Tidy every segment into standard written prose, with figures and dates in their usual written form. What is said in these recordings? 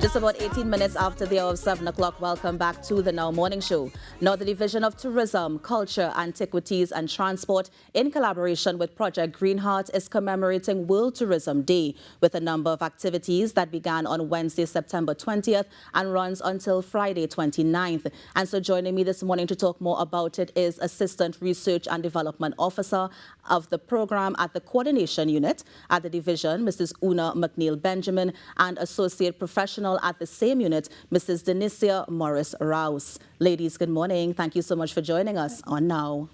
Just about 18 minutes after the hour of 7 o'clock, welcome back to the Now Morning Show. Now, the Division of Tourism, Culture, Antiquities and Transport, in collaboration with Project Green Heart, is commemorating World Tourism Day with a number of activities that began on Wednesday, September 20th and runs until Friday, 29th. And so joining me this morning to talk more about it is Assistant Research and Development Officer of the program at the Coordination Unit at the Division, Mrs. Una McNeil-Benjamin, and Associate Professional at the same unit, Mrs. Denicia Morris-Rouse. Ladies, good morning. Thank you so much for joining us on Now.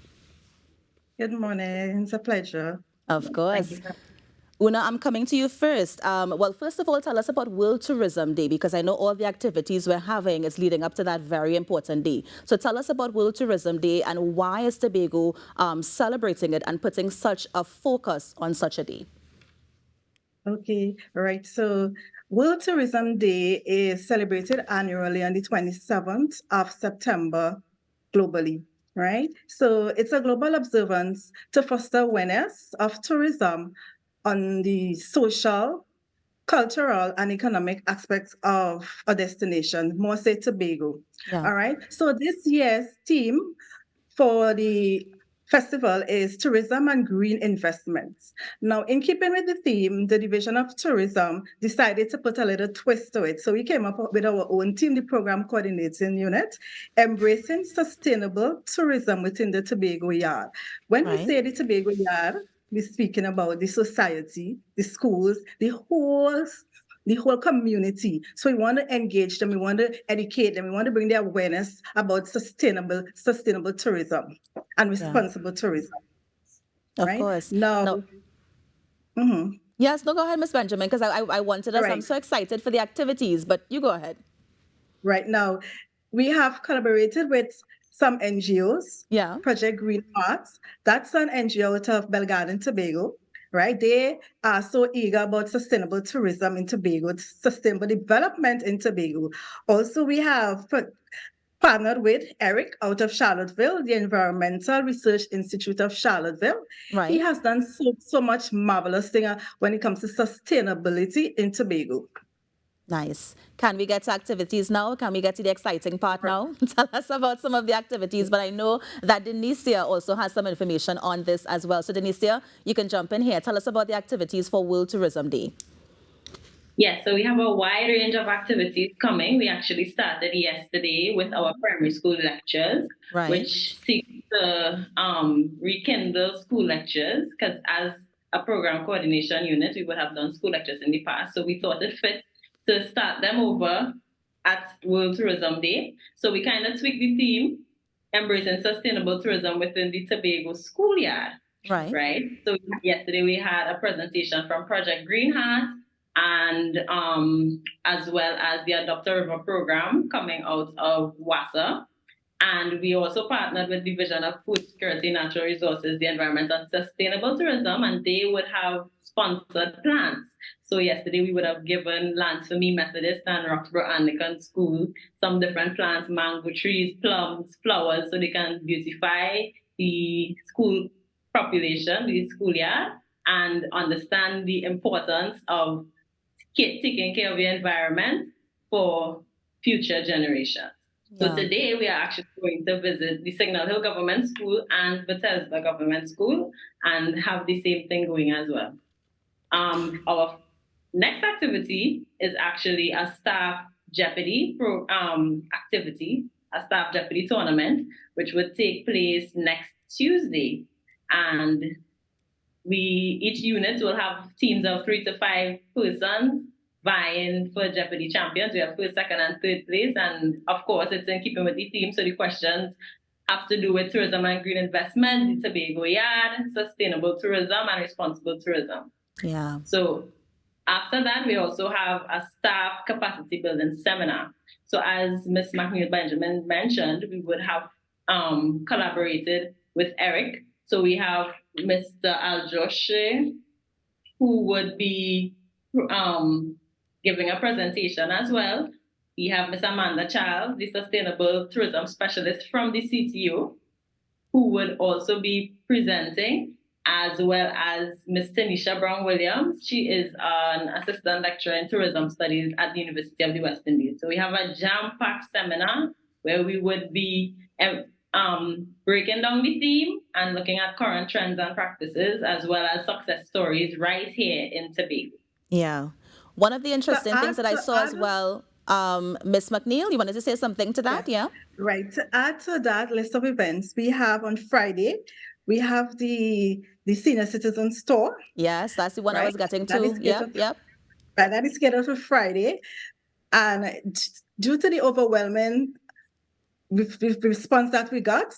Good morning. It's a pleasure. Of course. Una, I'm coming to you first. Well, first of all, tell us about World Tourism Day, because I know all the activities we're having is leading up to that very important day. So tell us about World Tourism Day and why is Tobago celebrating it and putting such a focus on such a day? Okay, right. So World Tourism Day is celebrated annually on the 27th of September globally, right? So it's a global observance to foster awareness of tourism on the social, cultural, and economic aspects of a destination, more say Tobago. Yeah. All right. So this year's theme for the festival is tourism and green investments. Now, in keeping with the theme, the Division of Tourism decided to put a little twist to it. So we came up with our own team, the Program Coordinating Unit, embracing sustainable tourism within the Tobago Yard. When we say the Tobago Yard, we're speaking about the society, the schools, the whole community. So we want to engage them, we want to educate them, we want to bring their awareness about sustainable tourism and responsible tourism. Of right? course. Now, Yes, no, go ahead, Ms. Benjamin, because I wanted us, I'm so excited for the activities, but you go ahead. Right now, we have collaborated with some NGOs. Yeah. Project Green Heart, that's an NGO out of Belgarden, Tobago. Right, they are so eager about sustainable tourism in Tobago, sustainable development in Tobago. Also, we have partnered with Eric out of Charlottesville, the Environmental Research Institute of Charlottesville. Right. He has done so much marvelous thing when it comes to sustainability in Tobago. Nice. Can we get to activities now? Can we get to the exciting part now? Tell us about some of the activities, but I know that Denicia also has some information on this as well. So Denicia, you can jump in here. Tell us about the activities for World Tourism Day. Yes, so we have a wide range of activities coming. We actually started yesterday with our primary school lectures, which seek to rekindle school lectures, because as a program coordination unit, we would have done school lectures in the past. So we thought it fit to start them over at World Tourism Day. So we kind of tweaked the theme, embracing sustainable tourism within the Tobago schoolyard. Right. So yesterday we had a presentation from Project Green Heart and as well as the Adopter River program coming out of WASA. And we also partnered with Division of Food Security, Natural Resources, the Environment and Sustainable Tourism, and they would have sponsored plants. So yesterday we would have given Lands for Me Methodist and Roxborough Anglican School some different plants, mango trees, plums, flowers, so they can beautify the school population, the schoolyard, and understand the importance of taking care of the environment for future generations. So today we are actually going to visit the Signal Hill Government School and Bethesda Government School and have the same thing going as well. Our next activity is actually a staff Jeopardy activity, a staff Jeopardy tournament, which would take place next Tuesday. And each unit will have teams of 3 to 5 persons vying for Jeopardy champions. We have first, second, and third place. And of course, it's in keeping with the theme. So the questions have to do with tourism and green investment, the Tobago Yard, sustainable tourism, and responsible tourism. Yeah. So after that, we also have a staff capacity building seminar. So as Ms. McNeil-Benjamin mentioned, we would have collaborated with Eric. So we have Mr. Aljoshe, who would be giving a presentation as well. We have Ms. Amanda Charles, the Sustainable Tourism Specialist from the CTO, who would also be presenting. as well as Miss Tanisha Brown-Williams. She is an assistant lecturer in tourism studies at the University of the West Indies. So we have a jam-packed seminar where we would be breaking down the theme and looking at current trends and practices, as well as success stories right here in Tobago. Yeah. One of the interesting things that I saw as well, Miss McNeil, you wanted to say something to that? Yes. Yeah. Right. To add to that list of events, we have on Friday, we have the senior citizen store. Yes, that's the one I was getting to. Yep. Right, that is scheduled for Friday. And due to the overwhelming response that we got,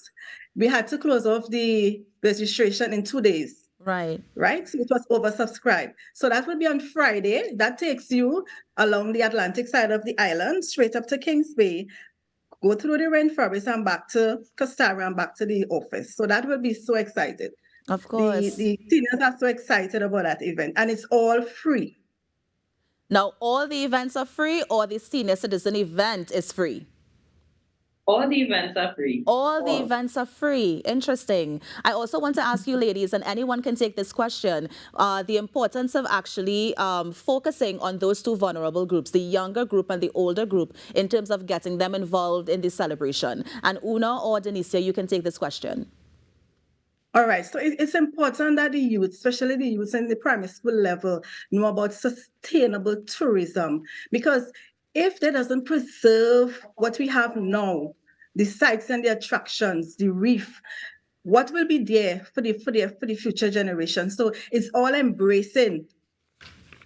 we had to close off the registration in 2 days. Right. So it was oversubscribed. So that will be on Friday. That takes you along the Atlantic side of the island, straight up to Kings Bay, go through the rainforest and back to Costara and back to the office. So that will be so excited. Of course. The seniors are so excited about that event, and it's all free. Now, all the events are free, or the senior citizen event is free? All the events are free. All the events are free. Interesting. I also want to ask you, ladies, and anyone can take this question, the importance of actually focusing on those two vulnerable groups, the younger group and the older group, in terms of getting them involved in the celebration. And Una or Denicia, you can take this question. All right. So it's important that the youth, especially the youth in the primary school level, know about sustainable tourism, because if that doesn't preserve what we have now, the sites and the attractions, the reef, what will be there for the future generation? So it's all embracing,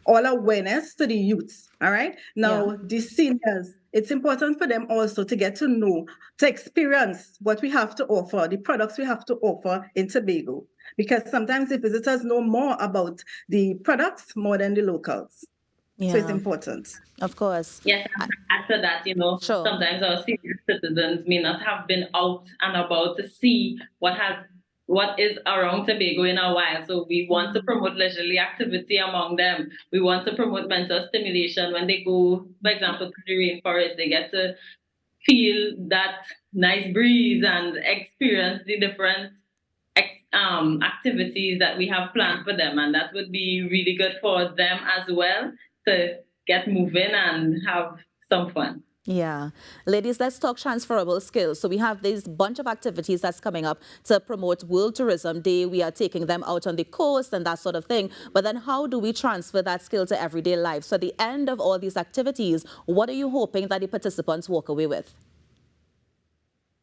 all awareness to the youths. All right. Now, the seniors, it's important for them also to get to know, to experience what we have to offer, the products we have to offer in Tobago, because sometimes the visitors know more about the products more than the locals. So it's important. Of course. Yes, after that, sometimes our senior citizens may not have been out and about to see what is around Tobago in a while. So we want to promote leisurely activity among them. We want to promote mental stimulation. When they go, for example, to the rainforest, they get to feel that nice breeze and experience the different activities that we have planned for them. And that would be really good for them as well, to get moving and have some fun. Yeah. Ladies, let's talk transferable skills. So we have this bunch of activities that's coming up to promote World Tourism Day. We are taking them out on the coast and that sort of thing. But then how do we transfer that skill to everyday life? So at the end of all these activities, what are you hoping that the participants walk away with?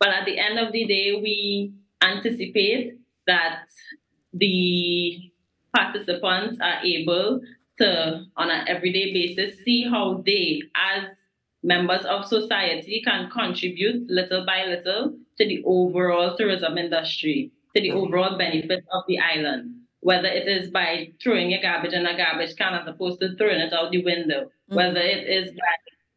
Well, at the end of the day, we anticipate that the participants are able to, on an everyday basis, see how they, as members of society, can contribute little by little to the overall tourism industry, to the overall benefit of the island. Whether it is by throwing your garbage in a garbage can as opposed to throwing it out the window, whether it is by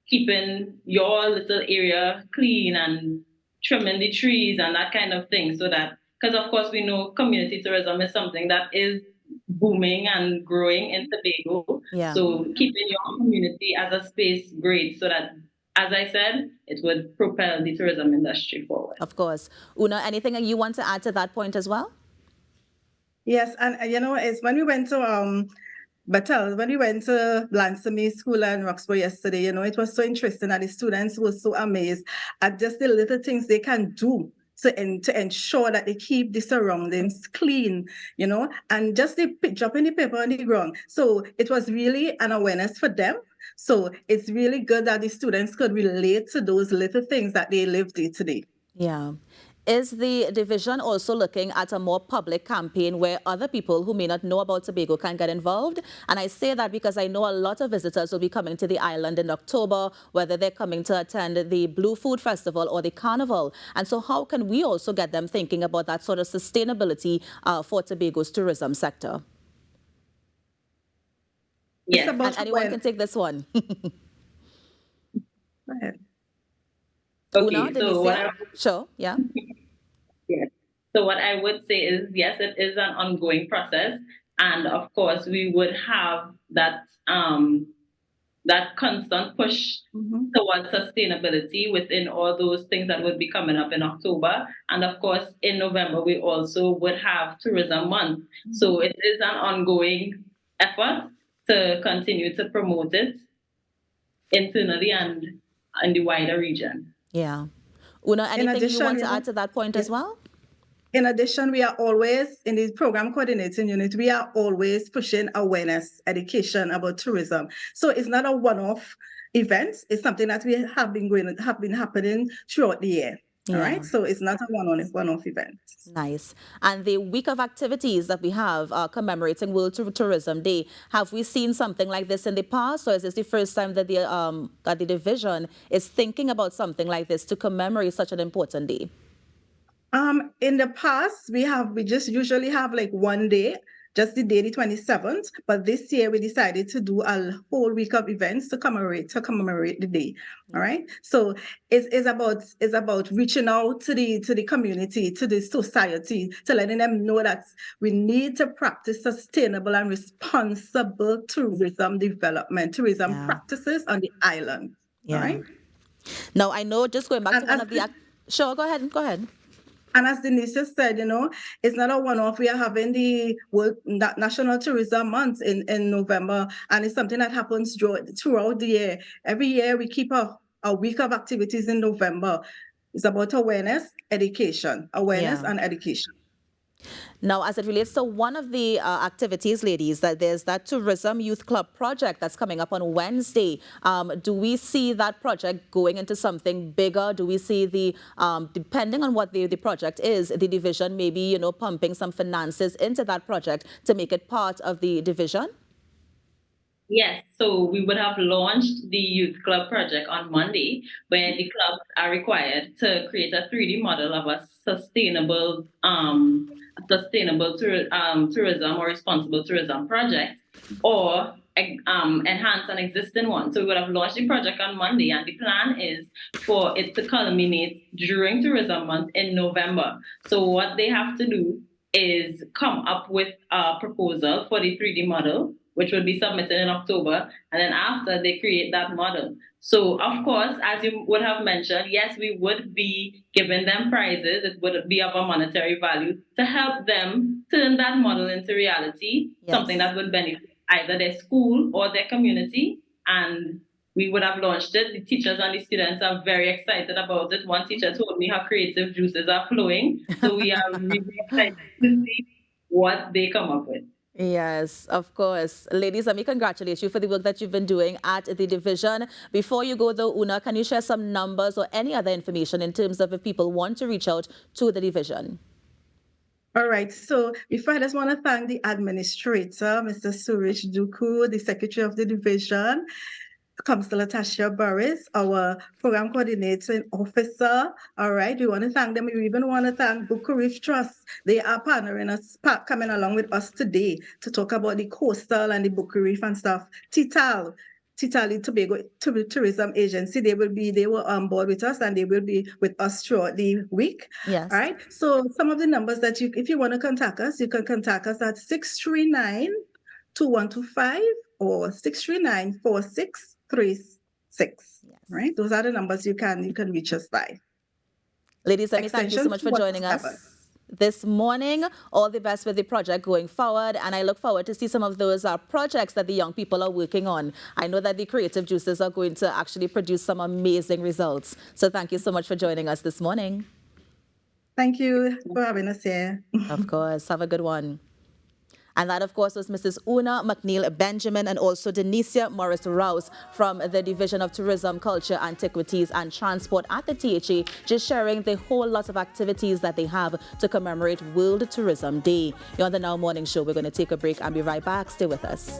keeping your little area clean and trimming the trees and that kind of thing, so that, because of course we know community tourism is something that is booming and growing in Tobago. So keeping your community as a space great, so that, as I said, it would propel the tourism industry forward. Of course. Una, anything you want to add to that point as well? Yes, and it's when we went to Battelle, when we went to Blanchamy School in Roxborough yesterday, it was so interesting that the students were so amazed at just the little things they can do to ensure that they keep the surroundings clean, and just dropping the paper on the ground. So it was really an awareness for them. So it's really good that the students could relate to those little things that they live day to day. Yeah. Is the division also looking at a more public campaign where other people who may not know about Tobago can get involved? And I say that because I know a lot of visitors will be coming to the island in October, whether they're coming to attend the Blue Food Festival or the Carnival. And so how can we also get them thinking about that sort of sustainability for Tobago's tourism sector? Yes. And anyone can take this one. Go ahead. Okay, Una, sure, yeah. Yes. So what I would say is, yes, it is an ongoing process. And of course, we would have that that constant push towards sustainability within all those things that would be coming up in October. And of course, in November, we also would have Tourism Month. So it is an ongoing effort to continue to promote it internally and in the wider region. Yeah. Una, anything you want to add to that point as well? In addition, we are always, in the program coordinating unit, we are always pushing awareness, education about tourism. So it's not a one-off event. It's something that we have been happening throughout the year. All right. So it's not a one-off event. Nice. And the week of activities that we have commemorating World Tourism Day, have we seen something like this in the past, or is this the first time that the division is thinking about something like this to commemorate such an important day? In the past, we just usually have like one day, just the day, the 27th. But this year we decided to do a whole week of events to commemorate the day. All right. So it's about reaching out to the community, to the society, to letting them know that we need to practice sustainable and responsible tourism development, tourism practices on the island. All right. Now, I know, just going back to one of the... Sure, go ahead. And as Denise said, it's not a one-off. We are having the National Tourism Month in November, and it's something that happens throughout the year. Every year we keep a week of activities in November. It's about awareness, education, and education. Now, as it relates to one of the activities, ladies, that there's that Tourism Youth Club project that's coming up on Wednesday. Do we see that project going into something bigger? Do we see depending on what the project is, the division maybe, pumping some finances into that project to make it part of the division? Yes, so we would have launched the Youth Club project on Monday, where the clubs are required to create a 3D model of a sustainable tourism or responsible tourism project, or enhance an existing one. So we would have launched the project on Monday, and the plan is for it to culminate during Tourism Month in November. So what they have to do is come up with a proposal for the 3D model, which will be submitted in October, and then after they create that model. So, of course, as you would have mentioned, yes, we would be giving them prizes. It would be of a monetary value to help them turn that model into reality, something that would benefit either their school or their community. And we would have launched it. The teachers and the students are very excited about it. One teacher told me her creative juices are flowing. So we are really excited to see what they come up with. Yes, of course. Ladies, let me congratulate you for the work that you've been doing at the division. Before you go though, Una, can you share some numbers or any other information in terms of if people want to reach out to the division? All right. So before, I just want to thank the administrator, Mr. Suresh Duku, the secretary of the division, Councillor Tasha Burris, our program coordinator and officer. All right, we want to thank them. We even want to thank Buku Reef Trust. They are partnering us, coming along with us today to talk about the coastal and the Buku Reef and stuff. Titali Tobago Tourism Agency. They were on board with us, and they will be with us throughout the week. Yes. All right. So some of the numbers that if you want to contact us, you can contact us at 639-2125 or 639-4636. Yes. Right? Those are the numbers you can reach us by. Ladies, let me thank you so much for joining us this morning. All the best with the project going forward, and I look forward to see some of those projects that the young people are working on. I know that the creative juices are going to actually produce some amazing results. So thank you so much for joining us this morning. Thank you for having us here. Of course. Have a good one. And that, of course, was Mrs. Una McNeil Benjamin and also Denicia Morris Rouse from the Division of Tourism, Culture, Antiquities and Transport at the THA, just sharing the whole lot of activities that they have to commemorate World Tourism Day. You're on the Now Morning Show. We're going to take a break and be right back. Stay with us.